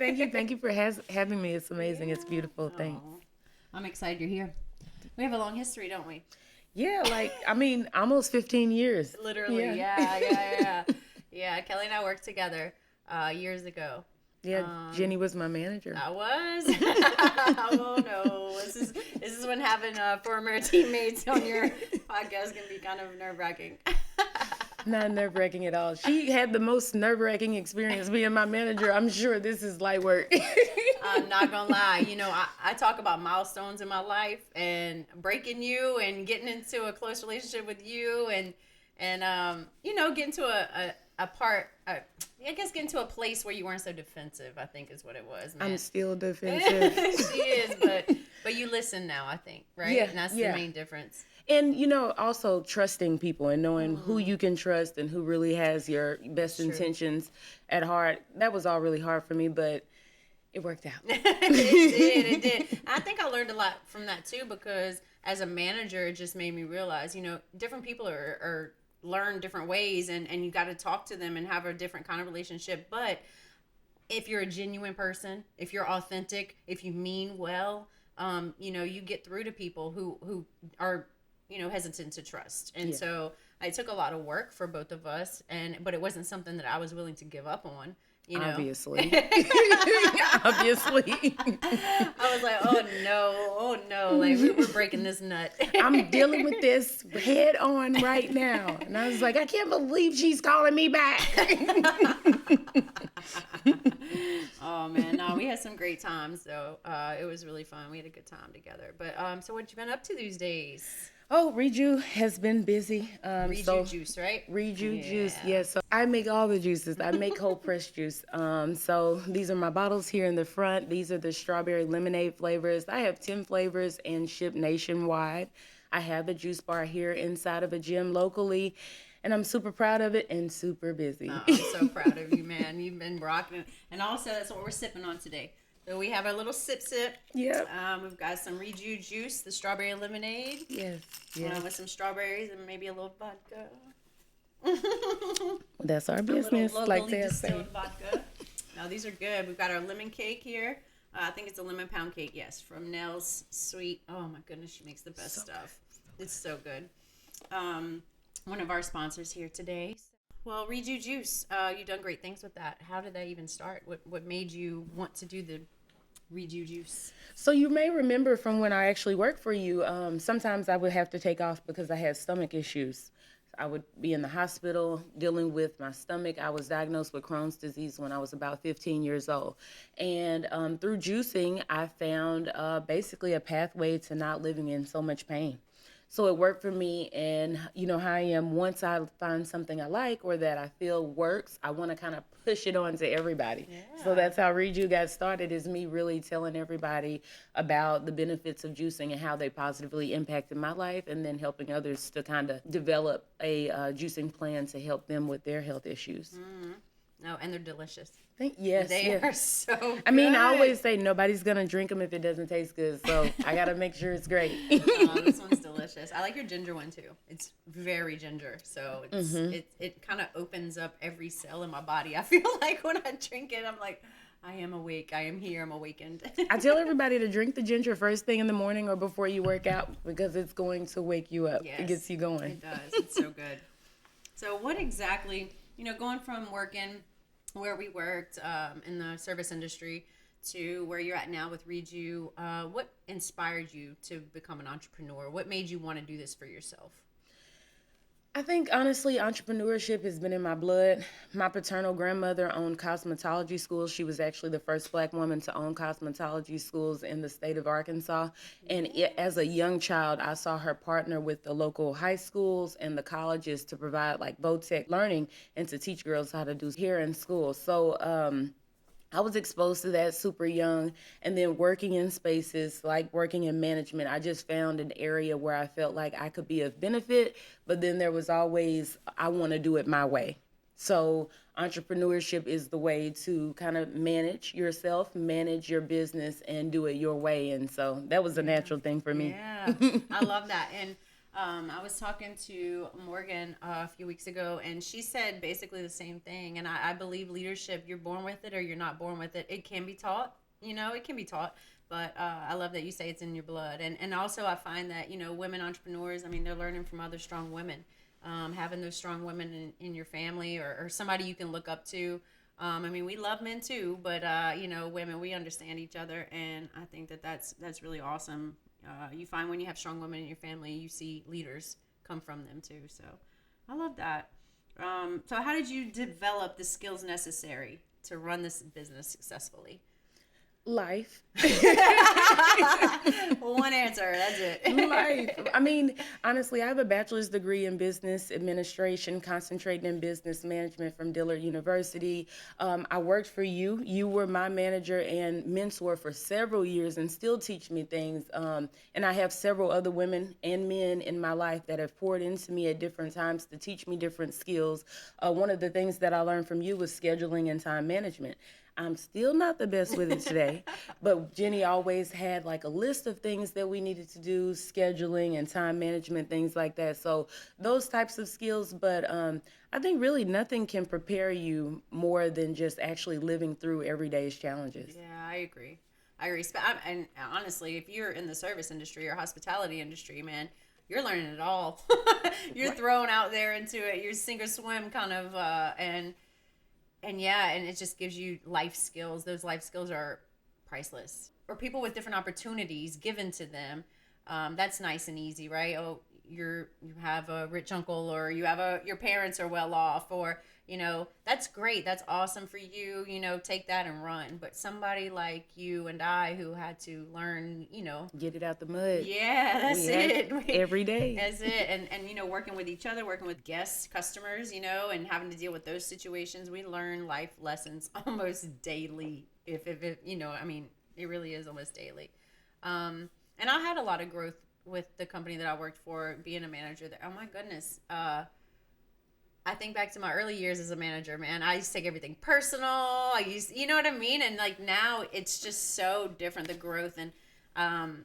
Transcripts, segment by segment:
Thank you. Thank you for having me. It's amazing. It's beautiful. Thanks. Aw. I'm excited you're here. We have a long history, don't we? Yeah, like, I mean, almost 15 years. Literally, yeah. Yeah, Kelley and I worked together years ago. Yeah, Jenny was my manager. I was. Oh no, this is when having former teammates on your podcast can be kind of nerve wracking. Not nerve-wracking at all. She had the most nerve-wracking experience being my manager. I'm sure this is light work. I'm not gonna lie. I talk about milestones in my life and breaking you and getting into a close relationship with you and getting to getting to a place where you weren't so defensive, I think is what it was, man. I'm still defensive. She is, but you listen now, I think, right? Yeah, And that's yeah. the main difference. And, also trusting people and knowing who you can trust and who really has your best intentions at heart. That was all really hard for me, but it worked out. It did. I think I learned a lot from that too, because as a manager, it just made me realize, different people are learn different ways, and you got to talk to them and have a different kind of relationship. But if you're a genuine person, if you're authentic, if you mean well, you get through to people who are, hesitant to trust. And so it took a lot of work for both of us, but it wasn't something that I was willing to give up on. Obviously. Obviously. I was like, oh no, like we're breaking this nut. I'm dealing with this head on right now. And I was like, I can't believe she's calling me back. Oh man, no, we had some great times though. It was really fun. We had a good time together. But so what you been up to these days? Oh, Reju has been busy. Reju juice, right? Reju juice, yes. So I make all the juices. I make cold pressed juice. So these are my bottles here in the front. These are the strawberry lemonade flavors. I have 10 flavors and ship nationwide. I have a juice bar here inside of a gym locally, and I'm super proud of it and super busy. Oh, I'm so proud of you, man. You've been rocking it. And also, that's what we're sipping on today. So we have our little sip. Yep. We've got some Reju juice, the strawberry lemonade. Yes. With some strawberries and maybe a little vodka. That's our business. Like that. Distilled vodka. Now these are good. We've got our lemon cake here. I think it's a lemon pound cake. Yes, from Nell's Sweet. Oh my goodness, she makes the best stuff. It's so good. One of our sponsors here today. Well, Reju Juice, you've done great things with that. How did that even start? What made you want to do the Reju Juice? So you may remember from when I actually worked for you, sometimes I would have to take off because I had stomach issues. I would be in the hospital dealing with my stomach. I was diagnosed with Crohn's disease when I was about 15 years old. And through juicing, I found basically a pathway to not living in so much pain. So it worked for me, and you know how I am. Once I find something I like or that I feel works, I want to kind of push it on to everybody. Yeah. So that's how Reju got started, is me really telling everybody about the benefits of juicing and how they positively impacted my life, and then helping others to kind of develop a juicing plan to help them with their health issues. Mm-hmm. No, and they're delicious. Yes, they are so good. I mean, I always say nobody's going to drink them if it doesn't taste good, so I got to make sure it's great. This one's delicious. I like your ginger one, too. It's very ginger, so it kind of opens up every cell in my body. I feel like when I drink it, I'm like, I am awake. I am here. I'm awakened. I tell everybody to drink the ginger first thing in the morning or before you work out, because it's going to wake you up. Yes, it gets you going. It does. It's so good. So what exactly, going from working where we worked in the service industry to where you're at now with Reju, what inspired you to become an entrepreneur? What made you want to do this for yourself? I think, honestly, entrepreneurship has been in my blood. My paternal grandmother owned cosmetology schools. She was actually the first Black woman to own cosmetology schools in the state of Arkansas. And as a young child, I saw her partner with the local high schools and the colleges to provide like vo-tech learning and to teach girls how to do here in school. So I was exposed to that super young, and then working in spaces like working in management, I just found an area where I felt like I could be of benefit, but then there was always, I want to do it my way. So entrepreneurship is the way to kind of manage yourself, manage your business, and do it your way. And so that was a natural thing for me. Yeah, I love that. And I was talking to Morgan a few weeks ago, and she said basically the same thing. And I believe leadership, you're born with it or you're not born with it. It can be taught, it can be taught. But I love that you say it's in your blood. And also I find that, women entrepreneurs, I mean, they're learning from other strong women. Having those strong women in your family or somebody you can look up to. I mean, we love men too, but, women, we understand each other. And I think that's really awesome. You find when you have strong women in your family, you see leaders come from them too. So I love that. So how did you develop the skills necessary to run this business successfully? Life. One answer, that's it. Life. I mean, honestly, I have a bachelor's degree in business administration, concentrating in business management from Dillard University. I worked for you. You were my manager and mentor for several years and still teach me things. And I have several other women and men in my life that have poured into me at different times to teach me different skills. One of the things that I learned from you was scheduling and time management. I'm still not the best with it today, but Jenny always had like a list of things that we needed to do, scheduling and time management, things like that. So those types of skills, but I think really nothing can prepare you more than just actually living through everyday's challenges. Yeah, I agree. And honestly, if you're in the service industry or hospitality industry, man, you're learning it all. You're right. Thrown out there into it. You're sink or swim kind of, and yeah, and it just gives you life skills. Those life skills are priceless. Or people with different opportunities given to them. That's nice and easy, right? Oh, you have a rich uncle, or you have your parents are well off, or that's great. That's awesome for you. Take that and run. But somebody like you and I who had to learn, get it out the mud. Yeah, that's it. Every day. That's it. And working with each other, working with guests, customers, and having to deal with those situations, we learn life lessons almost daily. If I mean, it really is almost daily. And I had a lot of growth with the company that I worked for, being a manager there. Oh my goodness. I think back to my early years as a manager, man. I used to take everything personal. You know what I mean? And like now it's just so different, the growth. And I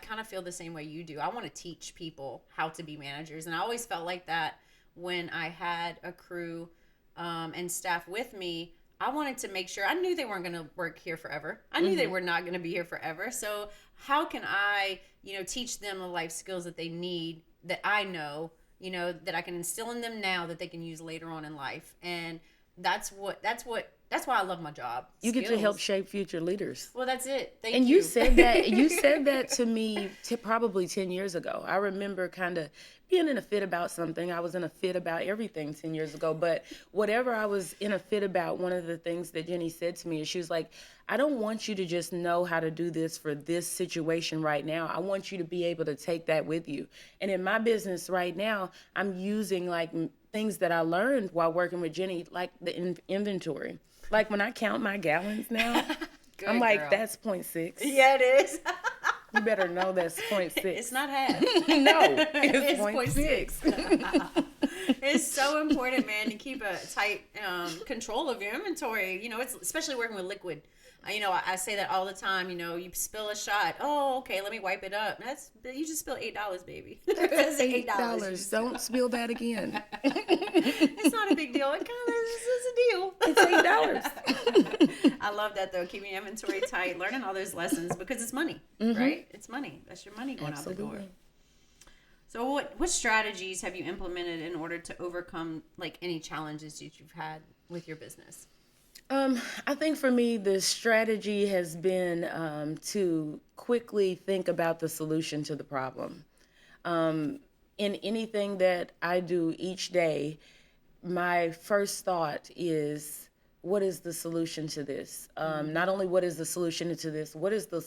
kind of feel the same way you do. I want to teach people how to be managers. And I always felt like that when I had a crew and staff with me. I wanted to make sure, I knew they weren't going to work here forever. I knew they were not going to be here forever. So how can I, teach them the life skills that they need, that I know, that I can instill in them now that they can use later on in life. And that's why I love my job. You get to help shape future leaders. Well, that's it. Thank you. And you said that to me probably 10 years ago. I remember kind of being in a fit about something. I was in a fit about everything 10 years ago. But whatever I was in a fit about, one of the things that Jenny said to me is she was like, I don't want you to just know how to do this for this situation right now. I want you to be able to take that with you. And in my business right now, I'm using like things that I learned while working with Jenny, like the inventory. Like when I count my gallons now, I'm like, girl. That's 0.6. Yeah, it is. You better know that's 0.6. It's not half. No, it's 0.6. It's so important, man, to keep a tight control of your inventory. It's especially working with liquid. I say that all the time. You spill a shot. Oh, okay, let me wipe it up. You just spilled $8, baby. That's $8. Don't spill that again. It's not a big deal. It kind of is a deal. It's $8. I love that though. Keeping your inventory tight, learning all those lessons because it's money, right? It's money. That's your money going Absolutely. Out the door. So what strategies have you implemented in order to overcome like any challenges that you've had with your business? I think for me, the strategy has been to quickly think about the solution to the problem. In anything that I do each day, my first thought is, what is the solution to this? Not only what is the solution to this, what's the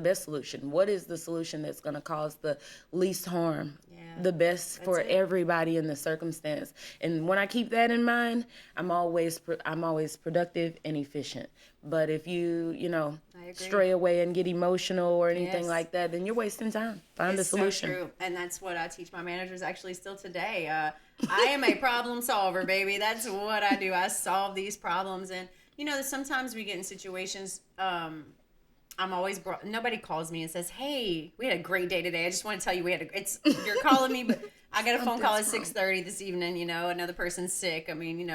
best solution? What is the solution that's going to cause the least harm? The best for everybody in the circumstance. And when I keep that in mind, I'm always productive and efficient. But if you stray away and get emotional or anything like that, then you're wasting time. Find a solution. So true. And that's what I teach my managers actually still today. I am a problem solver, baby. That's what I do. I solve these problems. And, sometimes we get in situations I'm always nobody calls me and says, "Hey, we had a great day today. I just want to tell you you're calling me, but I got a phone call at 6:30 this evening, another person's sick." I mean,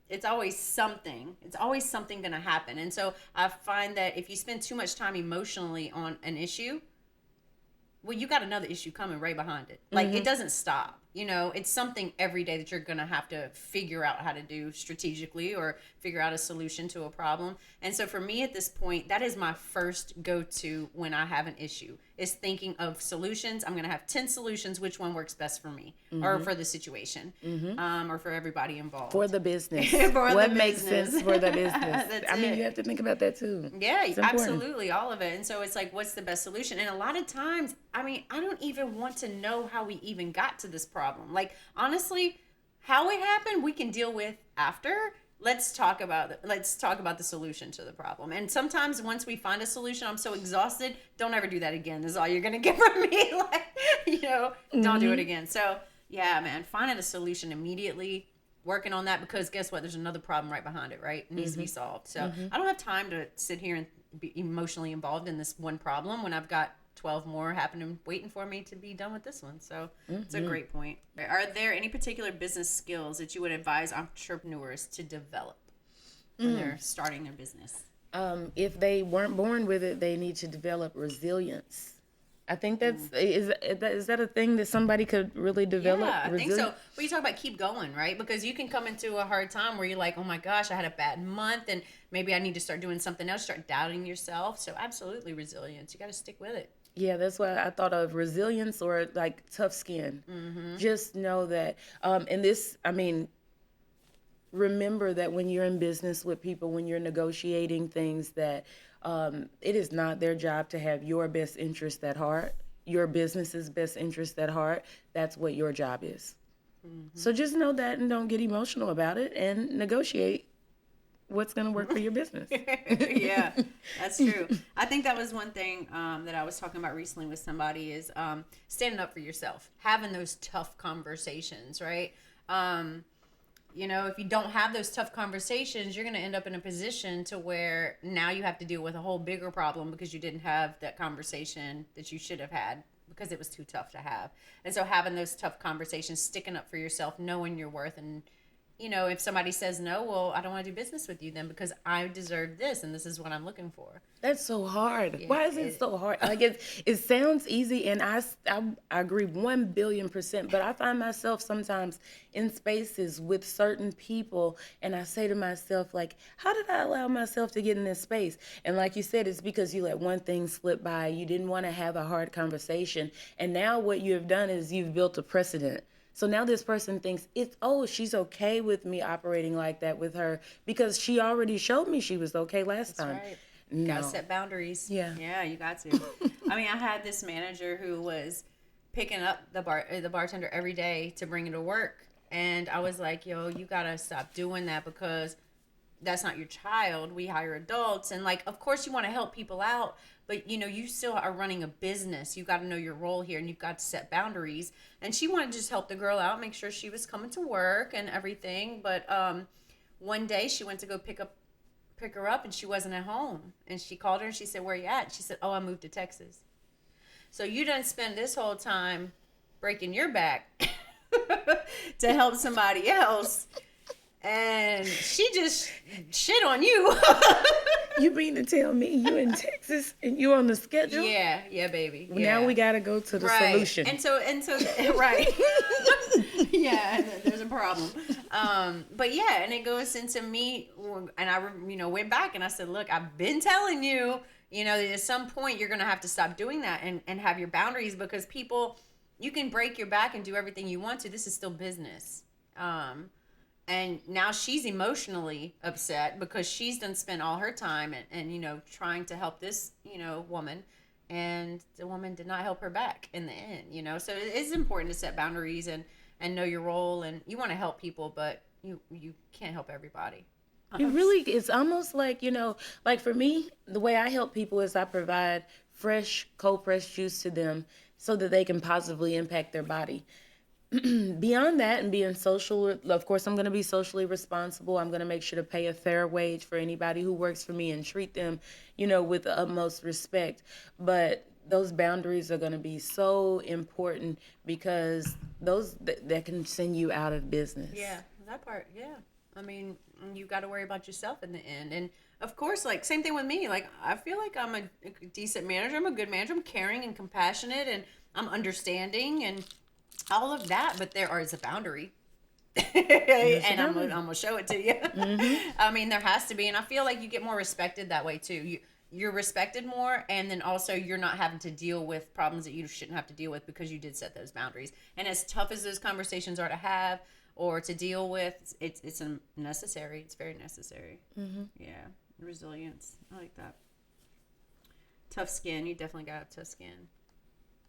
it's always something. It's always something going to happen. And so I find that if you spend too much time emotionally on an issue, well, you got another issue coming right behind it. Like, it doesn't stop. It's something every day that you're going to have to figure out how to do strategically or figure out a solution to a problem. And so for me at this point, that is my first go-to when I have an issue, is thinking of solutions. I'm going to have 10 solutions. Which one works best for me or for the situation or for everybody involved? For the business. For what the makes business. sense for the business? That's I mean, it. you have to think about that too. Yeah, absolutely. All of it. And so it's like, what's the best solution? And a lot of times, I mean, I don't even want to know how we even got to this problem. Like, honestly, how it happened, we can deal with after. Let's talk about the solution to the problem. And sometimes once we find a solution, I'm so exhausted, don't ever do that again. This is all you're going to get from me. Like, don't do it again. So, yeah, man, finding a solution immediately, working on that, because guess what? There's another problem right behind it, right? It needs to be solved. So I don't have time to sit here and be emotionally involved in this one problem when I've got 12 more happening, waiting for me to be done with this one. So it's a great point. Are there any particular business skills that you would advise entrepreneurs to develop when they're starting their business? If they weren't born with it, they need to develop resilience. I think is that a thing that somebody could really develop? Yeah, I think so. Well, you talk about keep going, right? Because you can come into a hard time where you're like, oh my gosh, I had a bad month and maybe I need to start doing something else, start doubting yourself. So absolutely resilience. You got to stick with it. Yeah, that's why I thought of resilience or like tough skin. Just know that, remember that when you're in business with people, when you're negotiating things, that it is not their job to have your best interest at heart, your business's best interest at heart. That's what your job is. So just know that and don't get emotional about it and negotiate what's going to work for your business. Yeah, that's true. I think that was one thing that I was talking about recently with somebody is standing up for yourself, having those tough conversations, right? If you don't have those tough conversations, you're going to end up in a position to where now you have to deal with a whole bigger problem because you didn't have that conversation that you should have had because it was too tough to have. And so having those tough conversations, sticking up for yourself, knowing your worth, and if somebody says no, well, I don't want to do business with you then because I deserve this and this is what I'm looking for. That's so hard. Yeah, why is it so hard? Like it sounds easy, and I agree 1,000,000,000%. But I find myself sometimes in spaces with certain people, and I say to myself, like, how did I allow myself to get in this space? And like you said, it's because you let one thing slip by. You didn't want to have a hard conversation, and now what you have done is you've built a precedent. So now this person thinks she's okay with me operating like that with her because she already showed me she was okay last time. Right. No. Gotta set boundaries. Yeah. Yeah, you got to. I mean, I had this manager who was picking up the bartender every day to bring him to work. And I was like, yo, you gotta stop doing that because that's not your child. We hire adults. And like, of course you want to help people out, but you still are running a business. You got to know your role here and you've got to set boundaries. And she wanted to just help the girl out, make sure she was coming to work and everything. But one day she went to go pick her up and she wasn't at home. And she called her and she said, where you at? She said, oh, I moved to Texas. So you done spend this whole time breaking your back to help somebody else. And she just shit on you. You mean to tell me you in Texas and you on the schedule? Yeah, baby. Yeah. Now we got to go to the solution. And so, right. Yeah, there's a problem. But yeah, and it goes into me, and I, went back and I said, look, I've been telling you, that at some point you're going to have to stop doing that and have your boundaries because people, you can break your back and do everything you want to. This is still business. And now she's emotionally upset because she's done spent all her time and trying to help this, woman. And the woman did not help her back in the end, So it's important to set boundaries and know your role. And you want to help people, but you can't help everybody. It really, it's almost like, like for me, the way I help people is I provide fresh, cold-pressed juice to them so that they can positively impact their body. Beyond that and being social, of course, I'm going to be socially responsible. I'm going to make sure to pay a fair wage for anybody who works for me and treat them, with the utmost respect. But those boundaries are going to be so important because that can send you out of business. Yeah, that part. Yeah. I mean, you got to worry about yourself in the end. And of course, like, same thing with me. Like, I feel like I'm a decent manager. I'm a good manager. I'm caring and compassionate, and I'm understanding and all of that. But there is a boundary. And I'm gonna show it to you. I mean, there has to be. And I feel like you get more respected that way, too. You're respected more, and then also you're not having to deal with problems that you shouldn't have to deal with because you did set those boundaries. And as tough as those conversations are to have or to deal with, it's necessary. It's very necessary. Yeah, resilience. I like that. Tough skin. You definitely got tough skin.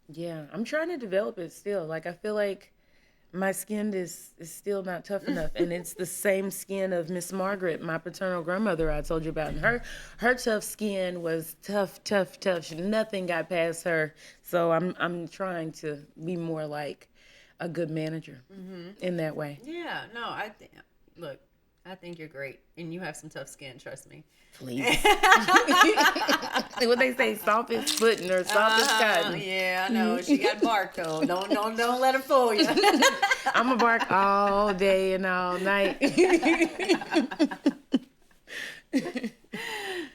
Yeah, I'm trying to develop it still. Like, I feel like my skin is still not tough enough, and it's the same skin of Miss Margaret, my paternal grandmother I told you about. And her tough skin was tough. Nothing got past her. So I'm trying to be more like a good manager in that way. Yeah, no, look, I think you're great, and you have some tough skin. Trust me. Please. What they say, softest footing or softest cotton. Yeah, I know. She got bark though. Don't let her fool you. I'm a bark all day and all night.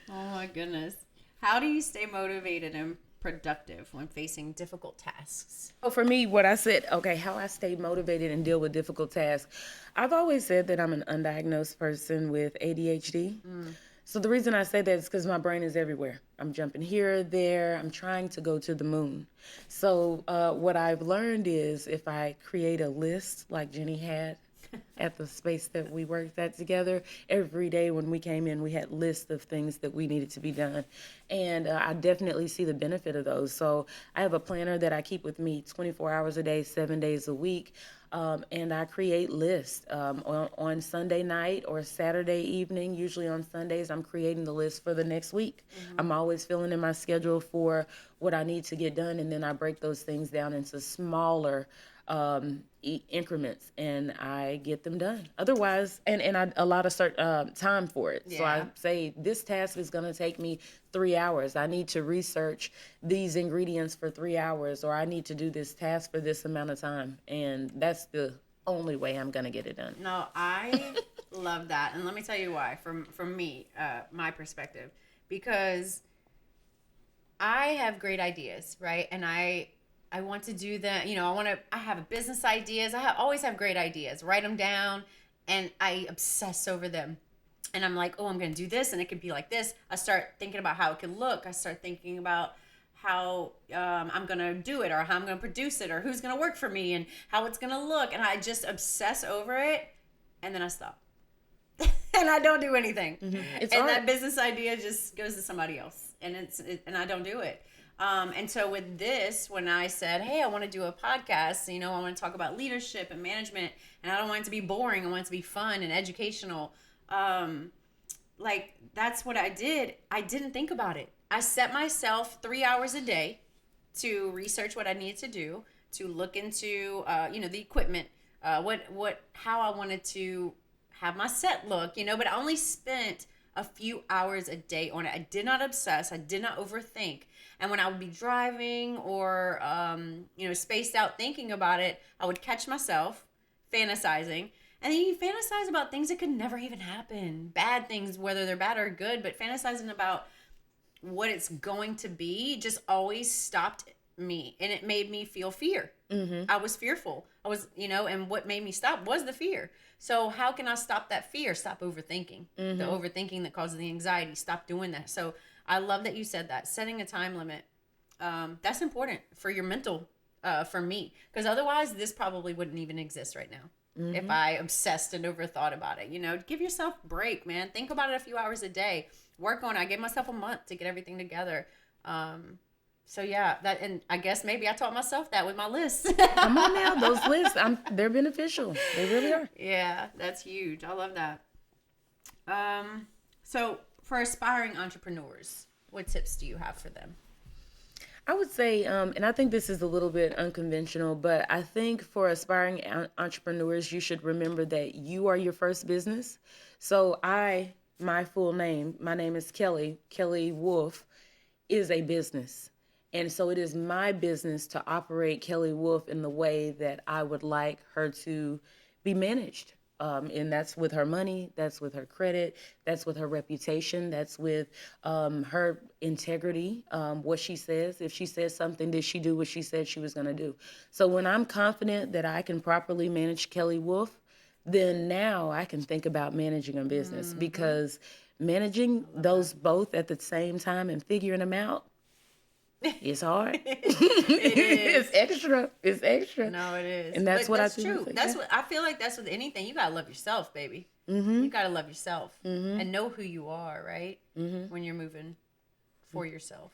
Oh my goodness. How do you stay motivated and productive when facing difficult tasks? Oh, for me, what I said, okay, how I stay motivated and deal with difficult tasks. I've always said that I'm an undiagnosed person with ADHD. So the reason I say that is because my brain is everywhere. I'm jumping here, there. I'm trying to go to the moon. So what I've learned is if I create a list like Jenny had at the space that we worked at together, every day when we came in, we had lists of things that we needed to be done. And I definitely see the benefit of those. So I have a planner that I keep with me 24 hours a day, 7 days a week. And I create lists on Sunday night or Saturday evening. Usually on Sundays, I'm creating the list for the next week. I'm always filling in my schedule for what I need to get done, and then I break those things down into smaller increments, and I get them done. Otherwise, and I allot a time for it. Yeah. So I say, this task is going to take me 3 hours. I need to research these ingredients for 3 hours, or I need to do this task for this amount of time. And that's the only way I'm going to get it done. No, I love that. And let me tell you why, from me, my perspective, because I have great ideas, right? And I want to do them. I have business ideas. Always have great ideas. Write them down, and I obsess over them. And I'm like, oh, I'm going to do this, and it could be like this. I start thinking about how it could look. I start thinking about how I'm going to do it, or how I'm going to produce it, or who's going to work for me, and how it's going to look. And I just obsess over it, and then I stop. And I don't do anything. That business idea just goes to somebody else, and I don't do it. And so with this, when I said, hey, I want to do a podcast, I want to talk about leadership and management, and I don't want it to be boring. I want it to be fun and educational. That's what I did. I didn't think about it. I set myself 3 hours a day to research what I needed to do, to look into, the equipment, how I wanted to have my set look, but I only spent a few hours a day on it. I did not obsess. I did not overthink. And when I would be driving or, spaced out thinking about it, I would catch myself fantasizing. And then you fantasize about things that could never even happen. Bad things, whether they're bad or good, but fantasizing about what it's going to be just always stopped me. And it made me feel fear. I was fearful. I was, and what made me stop was the fear. So how can I stop that fear? Stop overthinking. The overthinking that causes the anxiety. Stop doing that. So I love that you said that. Setting a time limit. That's important for your mental, for me. Because otherwise, this probably wouldn't even exist right now. If I obsessed and overthought about it. Give yourself a break, man. Think about it a few hours a day. Work on it. I gave myself a month to get everything together. So yeah, and I guess maybe I taught myself that with my lists. Come on now, those lists, they're beneficial. They really are. Yeah, that's huge. I love that. So for aspiring entrepreneurs, what tips do you have for them? I would say, and I think this is a little bit unconventional, but I think for aspiring entrepreneurs, you should remember that you are your first business. So my full name, my name is Kelley Wolfe, is a business. And so it is my business to operate Kelley Wolfe in the way that I would like her to be managed. And that's with her money, that's with her credit, that's with her reputation, that's with her integrity, what she says. If she says something, did she do what she said she was going to do? So when I'm confident that I can properly manage Kelley Wolfe, then now I can think about managing a business, because managing those both at the same time and figuring them out, it's hard. It's extra. It's extra. No, it is. And that's but what that's I think. true. That's what I feel like. That's with anything. You gotta love yourself, baby. You gotta love yourself and know who you are, right? When you're moving for yourself.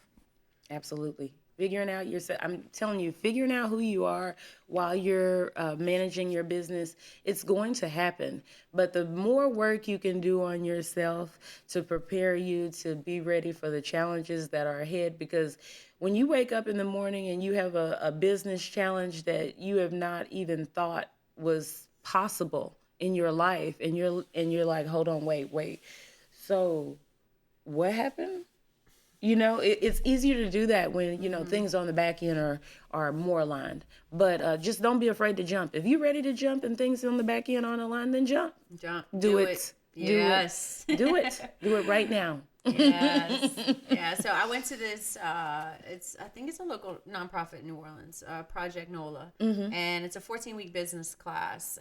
Absolutely. Figuring out yourself. I'm telling you, figuring out who you are while you're managing your business, it's going to happen. But the more work you can do on yourself to prepare you to be ready for the challenges that are ahead, because when you wake up in the morning and you have a business challenge that you have not even thought was possible in your life, and you're like, hold on, wait. So what happened? It's easier to do that when, things on the back end are more aligned. But just don't be afraid to jump. If you're ready to jump and things on the back end aren't aligned, then jump. Jump. Do it. Yes. Do it. Do it right now. Yes. Yeah. So I went to this. I think it's a local nonprofit in New Orleans, Project NOLA, and it's a 14-week business class.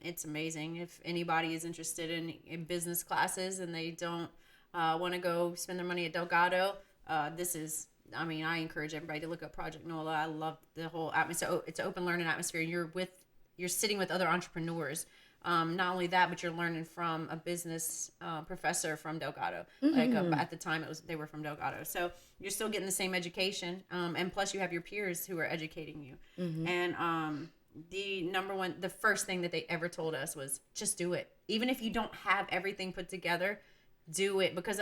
It's amazing. If anybody is interested in business classes and they don't want to go spend their money at Delgado, I encourage everybody to look up Project NOLA. I love the whole atmosphere. It's an open learning atmosphere. You're sitting with other entrepreneurs. Not only that, but you're learning from a business professor from Delgado. At the time, they were from Delgado. So you're still getting the same education, and plus you have your peers who are educating you. And the first thing that they ever told us was just do it. Even if you don't have everything put together, do it, because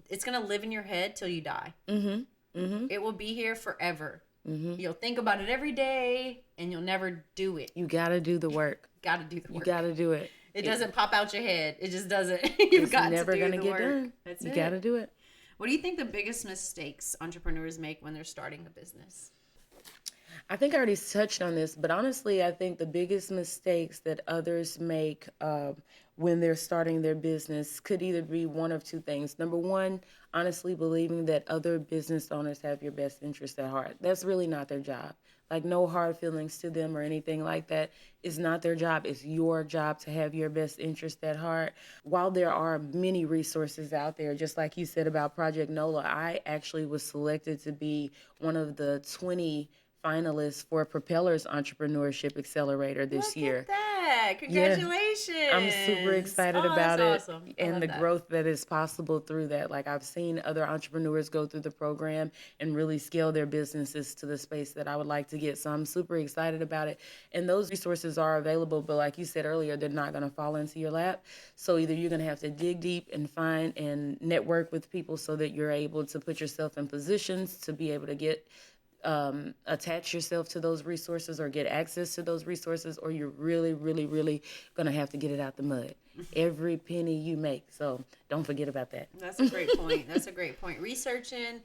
it's gonna live in your head till you die. It will be here forever. You'll think about it every day, and you'll never do it. You gotta do the work. Got to do the work. You gotta do it. It doesn't pop out your head. It just doesn't. You've got never to do gonna the get work. done. That's you it. gotta do it. What do you think the biggest mistakes entrepreneurs make when they're starting a business? I think I already touched on this, but honestly, I think the biggest mistakes that others make when they're starting their business could either be one of two things. Number one, honestly believing that other business owners have your best interest at heart. That's really not their job. Like, no hard feelings to them or anything like that. It's not their job. It's your job to have your best interest at heart. While there are many resources out there, just like you said about Project NOLA, I actually was selected to be one of the 20 finalists for Propeller's Entrepreneurship Accelerator this year. Look at that. Congratulations. Yeah. I'm super excited about it. Awesome. And the growth that is possible through that. Like, I've seen other entrepreneurs go through the program and really scale their businesses to the space that I would like to get. So I'm super excited about it. And those resources are available, but like you said earlier, they're not going to fall into your lap. So either you're going to have to dig deep and find and network with people so that you're able to put yourself in positions to be able to get attach yourself to those resources or get access to those resources, or you're really, really, really going to have to get it out the mud. Every penny you make. So don't forget about that. That's a great point. That's a great point. Researching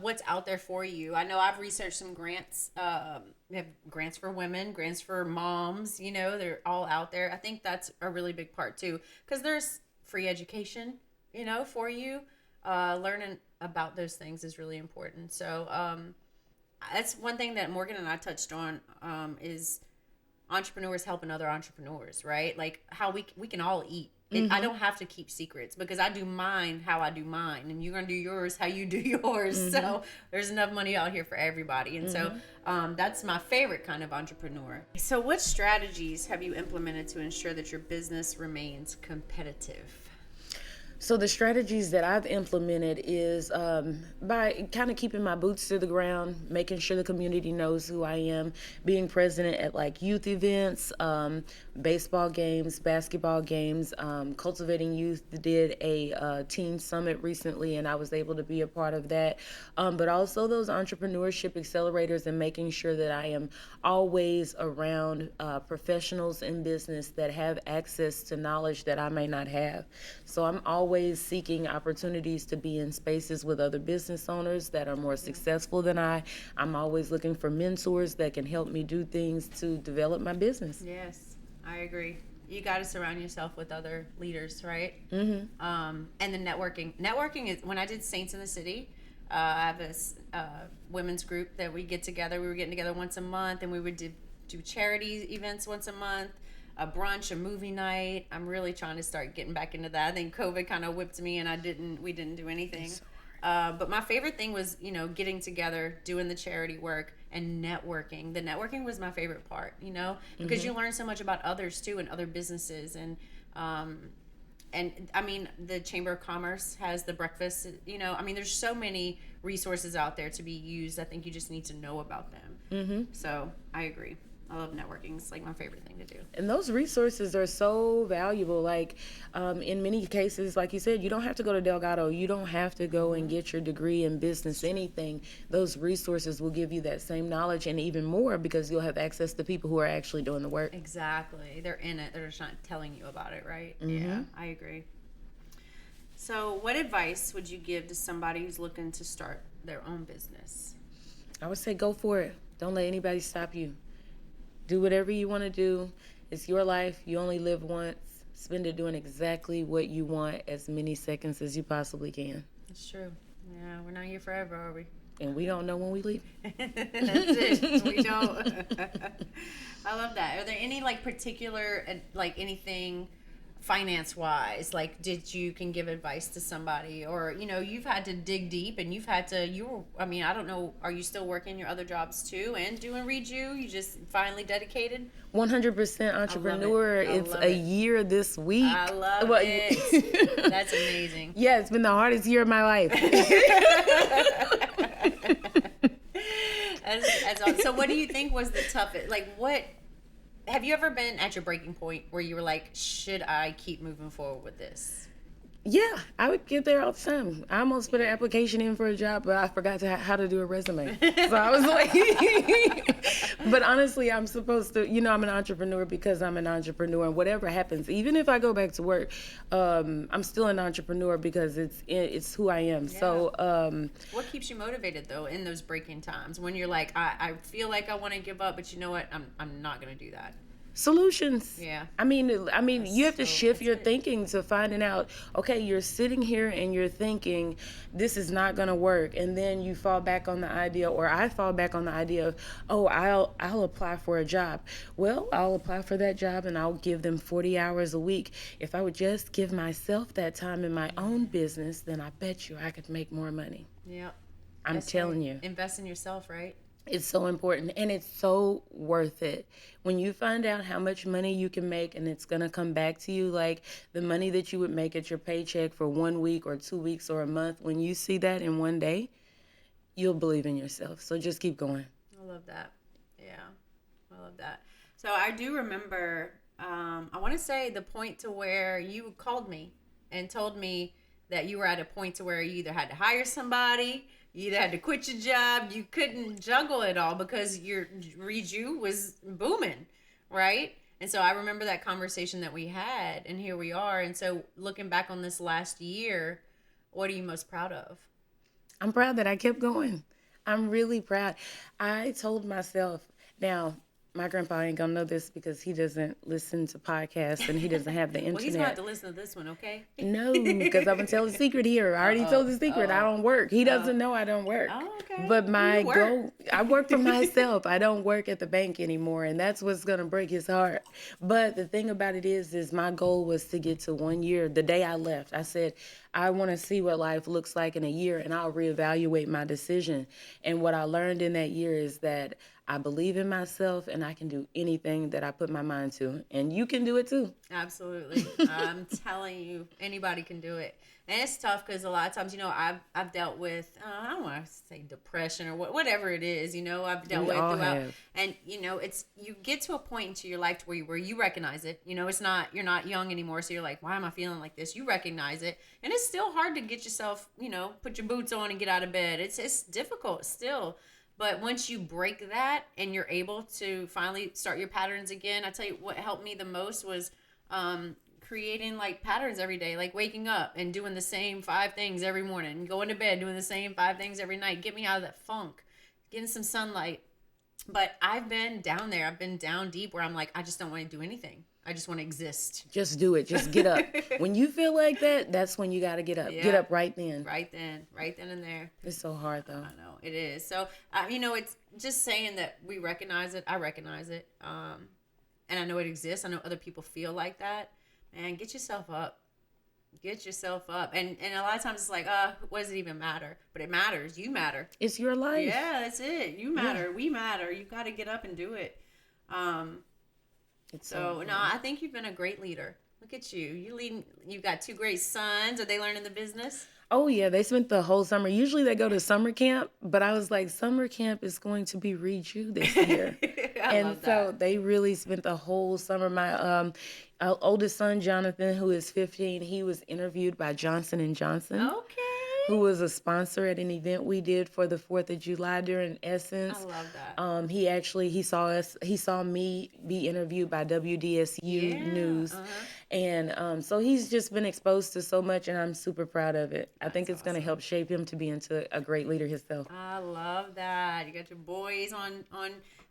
what's out there for you. I know I've researched some grants. We have grants for women, grants for moms. They're all out there. I think that's a really big part too, because there's free education, for you. Learning about those things is really important. So that's one thing that Morgan and I touched on, is entrepreneurs helping other entrepreneurs, right? Like how we can all eat. I don't have to keep secrets, because I do mine how I do mine, and you're going to do yours how you do yours. So there's enough money out here for everybody. And so that's my favorite kind of entrepreneur. So what strategies have you implemented to ensure that your business remains competitive? So the strategies that I've implemented is by kind of keeping my boots to the ground, making sure the community knows who I am, being present at like youth events, baseball games, basketball games, cultivating youth. Did a teen summit recently, and I was able to be a part of that. But also those entrepreneurship accelerators, and making sure that I am always around professionals in business that have access to knowledge that I may not have. So I'm always seeking opportunities to be in spaces with other business owners that are more successful than I. I'm always looking for mentors that can help me do things to develop my business. Yes, I agree. You got to surround yourself with other leaders, right? Mm-hmm. And the networking. Networking is, when I did Saints in the City, I have this women's group that we get together. We were getting together once a month, and we would do charity events once a month, a brunch, a movie night. I'm really trying to start getting back into that. I think COVID kind of whipped me, and we didn't do anything. But my favorite thing was, getting together, doing the charity work, and networking. The networking was my favorite part, because you learn so much about others too, and other businesses. And I mean, the Chamber of Commerce has the breakfast, there's so many resources out there to be used. I think you just need to know about them. So I agree. I love networking. It's like my favorite thing to do. And those resources are so valuable. Like in many cases, like you said, you don't have to go to Delgado. You don't have to go and get your degree in business, anything. Those resources will give you that same knowledge and even more, because you'll have access to people who are actually doing the work. Exactly. They're in it. They're just not telling you about it, right? Yeah, I agree. So what advice would you give to somebody who's looking to start their own business? I would say go for it. Don't let anybody stop you. Do whatever you want to do. It's your life. You only live once. Spend it doing exactly what you want, as many seconds as you possibly can. It's true. Yeah, we're not here forever, are we? And we don't know when we leave. That's it. We don't. I love that. Are there any particular anything finance wise, you can give advice to somebody, or you've had to dig deep, and you've had to I don't know, are you still working your other jobs too and doing Read You just finally dedicated? 100% entrepreneur. It's a year this week. I love it. That's amazing. Yeah, it's been the hardest year of my life. That's awesome. So what do you think was the toughest, have you ever been at your breaking point where you were like, should I keep moving forward with this? Yeah, I would get there all the time. I almost put an application in for a job, but I forgot how to do a resume. So I was like, but honestly, I'm supposed to, I'm an entrepreneur because I'm an entrepreneur. And whatever happens, even if I go back to work, I'm still an entrepreneur because it's who I am. Yeah. So what keeps you motivated though in those breaking times when you're like, I feel like I want to give up, but you know what? I'm not going to do that. Solutions. Yeah. I mean, you have to shift your thinking to finding out, okay, you're sitting here and you're thinking this is not going to work. And then you fall back on the idea, or I fall back on the idea of, oh, I'll apply for a job. Well, I'll apply for that job and I'll give them 40 hours a week. If I would just give myself that time in my own business, then I bet you I could make more money. Yeah. I'm telling you. Invest in yourself, right? It's so important, and it's so worth it. When you find out how much money you can make and it's going to come back to you, like the money that you would make at your paycheck for 1 week or 2 weeks or a month, when you see that in one day, you'll believe in yourself. So just keep going. I love that. Yeah, I love that. So I do remember, I want to say the point to where you called me and told me that you were at a point to where you either had to hire somebody, you either had to quit your job, you couldn't juggle it all because your Read You was booming, right? And so I remember that conversation that we had, and here we are. And so looking back on this last year, what are you most proud of? I'm proud that I kept going. I'm really proud. I told myself, now, my grandpa ain't gonna know this because he doesn't listen to podcasts and he doesn't have the internet. Well, he's gonna have to listen to this one, okay? No, because I'm gonna tell the secret here. I already told the secret. I don't work. He doesn't know I don't work. Oh, okay. But my goal, I work for myself. I don't work at the bank anymore, and that's what's gonna break his heart. But the thing about it is my goal was to get to 1 year. The day I left, I said, I want to see what life looks like in a year, and I'll reevaluate my decision. And what I learned in that year is that I believe in myself, and I can do anything that I put my mind to. And you can do it too. Absolutely. I'm telling you, anybody can do it. And it's tough because a lot of times, I've dealt with, I don't want to say depression or whatever it is, I've dealt with throughout. Have. And, it's, you get to a point into your life where you recognize it. It's not, you're not young anymore. So you're like, why am I feeling like this? You recognize it. And it's still hard to get yourself, put your boots on and get out of bed. It's difficult still. But once you break that and you're able to finally start your patterns again, I tell you what helped me the most was creating like patterns every day, like waking up and doing the same 5 things every morning, going to bed doing the same 5 things every night, get me out of that funk, getting some sunlight. But I've been down there, I've been down deep where I'm like, I just don't want to do anything. I just want to exist. Just do it. Just get up. When you feel like that, that's when you got to get up. Yeah. Get up right then. Right then and there. It's so hard though. I know it is. So, it's just saying that we recognize it. I recognize it. And I know it exists. I know other people feel like that. Man, get yourself up. Get yourself up. And a lot of times it's like, what does it even matter? But it matters. You matter. It's your life. Yeah, that's it. You matter. Yeah. We matter. You got to get up and do it. So I think you've been a great leader. Look at you. You've got 2 great sons. Are they learning the business? Oh, yeah. They spent the whole summer. Usually they go to summer camp, but I was like, summer camp is going to be Reju this year. And so they really spent the whole summer. My oldest son, Jonathan, who is 15, he was interviewed by Johnson & Johnson. Okay. Who was a sponsor at an event we did for the 4th of July during Essence. I love that. He saw me be interviewed by WDSU News. And so he's just been exposed to so much, and I'm super proud of it. I think it's awesome. Going to help shape him to be into a great leader himself. I love that. You got your boys on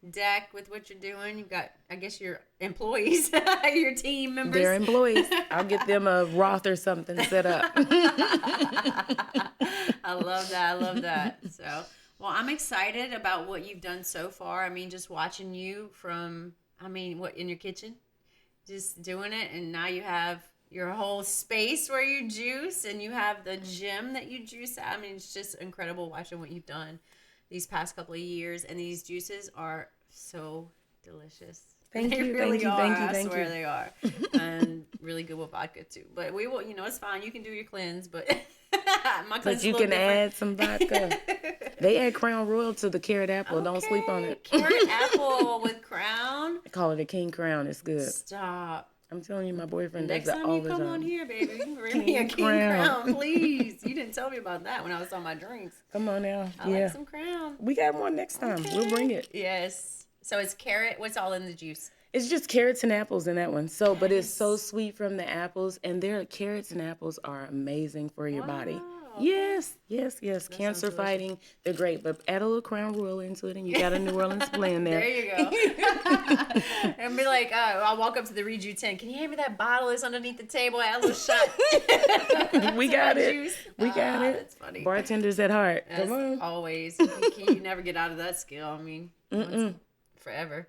deck with what you're doing. You've got, I guess, your employees, your team members. They're employees. I'll get them a Roth or something set up. I love that. So, well, I'm excited about what you've done so far. I mean, just watching you from, in your kitchen, just doing it. And now you have your whole space where you juice, and you have the gym that you juice at. It's just incredible watching what you've done these past couple of years. And these juices are so delicious. Thank you. I swear they are. And really good with vodka too. But we will, it's fine. You can do your cleanse, but my cleanse But you can add some vodka. They add Crown Royal to the carrot apple. Okay. Don't sleep on it. Carrot apple with Crown? I call it a King Crown. It's good. Stop. I'm telling you, my boyfriend Next does that all the time. Next time you come on here, baby, you can bring me a King Crown, please. You didn't tell me about that when I was on my drinks. Come on now. I like some Crown. We got one next time. Okay. We'll bring it. Yes. So it's carrot. What's all in the juice? It's just carrots and apples in that one. So, nice. But it's so sweet from the apples, and their carrots and apples are amazing for your body. Yes. Cancer fighting, they're great. But add a little Crown Royal into it, and you got a New Orleans blend there. There you go. And be like, I'll walk up to the Reju tent. Can you hand me that bottle that's underneath the table? Add a little shot. We got it. Juice. We got it. That's funny. Bartenders at heart. As Come on. Always. You never get out of that skill. Forever.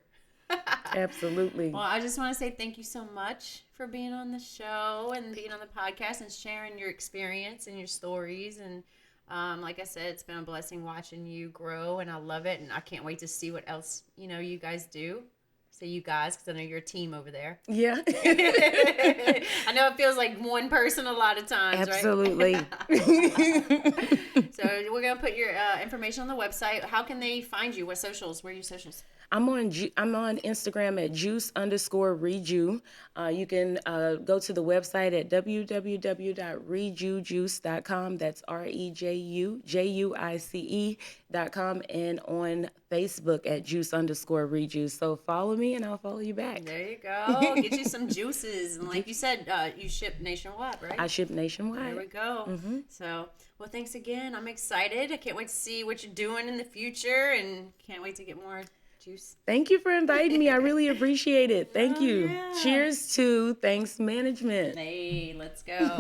Absolutely. Well, I just want to say thank you so much for being on the show and being on the podcast and sharing your experience and your stories. And like I said, it's been a blessing watching you grow, and I love it. And I can't wait to see what else you guys do. Say you guys, because I know you're a team over there. Yeah. I know it feels like one person a lot of times, Absolutely. Right? So we're going to put your information on the website. How can they find you? What socials? Where are your socials? I'm on Instagram at juice_reju. You can go to the website at www.rejujuice.com. That's REJUJUICE.com, and on Facebook at juice_reju. So follow me and I'll follow you back. There you go. Get you some juices. And like you said, you ship nationwide, right? I ship nationwide. There we go. Mm-hmm. So, well, thanks again. I'm excited. I can't wait to see what you're doing in the future, and can't wait to get more juice. Thank you for inviting me. I really appreciate it. Thank you. Yeah. Cheers to Thanks Management. Hey, let's go.